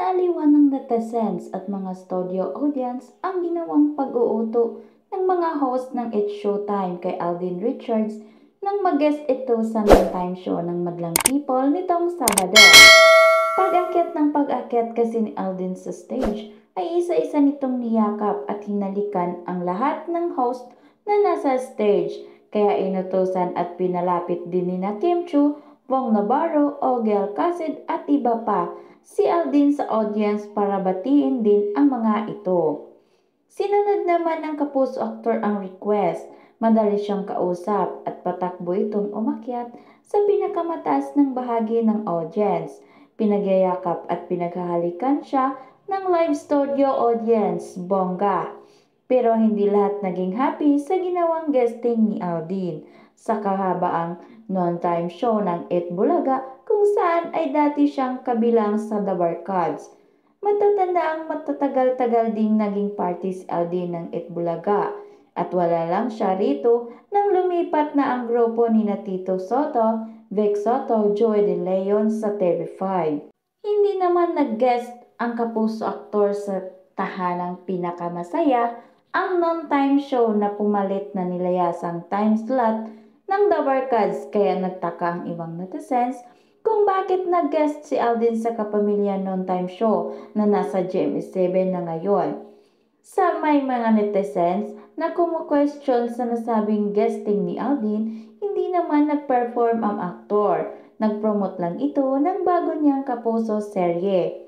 Naaliwan ng netizens at mga studio audience ang ginawang pag-uuto ng mga host ng It's Showtime kay Alden Richards nang mag-guest ito sa noontime show ng Madlang People nitong Sabado. Pag-akyat kasi ni Alden sa stage ay isa-isa nitong niyakap at hinalikan ang lahat ng host na nasa stage, kaya inutusan at pinalapit din ni Kim Chu, Bong Navarro, Ogel Casid at iba pa si Alden sa audience para batiin din ang mga ito. Sinunod naman ng kapuso aktor ang request. Madali siyang kausap at patakbo itong umakyat sa pinakamataas ng bahagi ng audience. Pinagyayakap at pinaghahalikan siya ng live studio audience, bongga. Pero hindi lahat naging happy sa ginawang guesting ni Alden sa kahabaang noontime show ng It Bulaga kung saan ay dati siyang kabilang sa The Barkads. Matatanda ang matatagal-tagal ding naging party si Alden ng It Bulaga at wala lang siya rito nang lumipat na ang grupo ni Tito Soto, Vic Soto, Joey De Leon sa TV5. Hindi naman nag-guest ang kapuso aktor sa tahanang pinakamasaya, ang non-time show na pumalit na nilayasang time slot ng The Barkads, kaya nagtaka ang ibang netizens kung bakit nag-guest si Alden sa Kapamilya non-time show na nasa GMA7 na ngayon. Sa may mga netizens na kumu-question sa nasabing guesting ni Alden, hindi naman nag-perform ang aktor. Nag-promote lang ito ng bago niyang kapuso serye.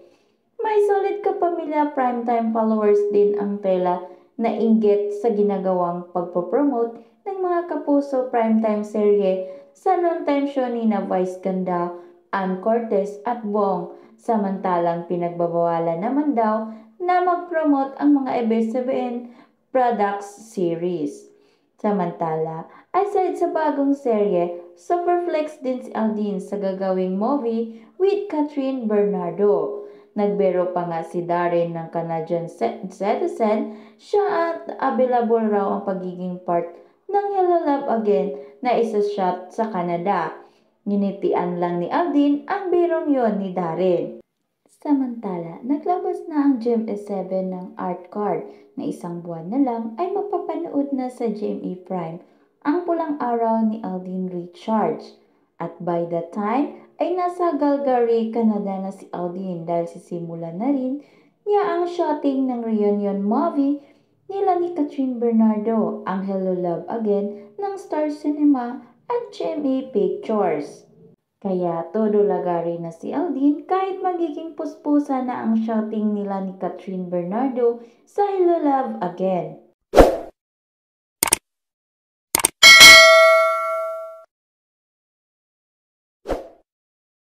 May solid Kapamilya primetime followers din ang tela na inggit sa ginagawang pagpopromote ng mga kapuso primetime serye sa noontime show ni na Vice Ganda, Ann Cortez at Bong. Samantalang pinagbabawalan naman daw na mag-promote ang mga ABS-CBN products series. Samantala, aside sa bagong serye, superflex din si Alden sa gagawing movie with Catherine Bernardo. Nagbiro pa nga si Darren ng Canadian citizen siya at available raw ang pagiging part ng Hello Love Again na isa-shot sa Canada. Nginitian lang ni Alden ang birong yon ni Darren. Samantala, naglabas na ang GMA7 ng art card na isang buwan na lang ay mapapanood na sa GMA Prime ang Pulang Araw ni Alden Richards. At by that time ay nasa Calgary, Canada na si Alden dahil sisimulan na rin niya ang shooting ng reunion movie nila ni Catherine Bernardo, ang Hello Love Again ng Star Cinema at GMA Pictures. Kaya todo lagari na si Alden kahit magiging puspusa na ang shouting nila ni Catherine Bernardo sa Hello Love Again.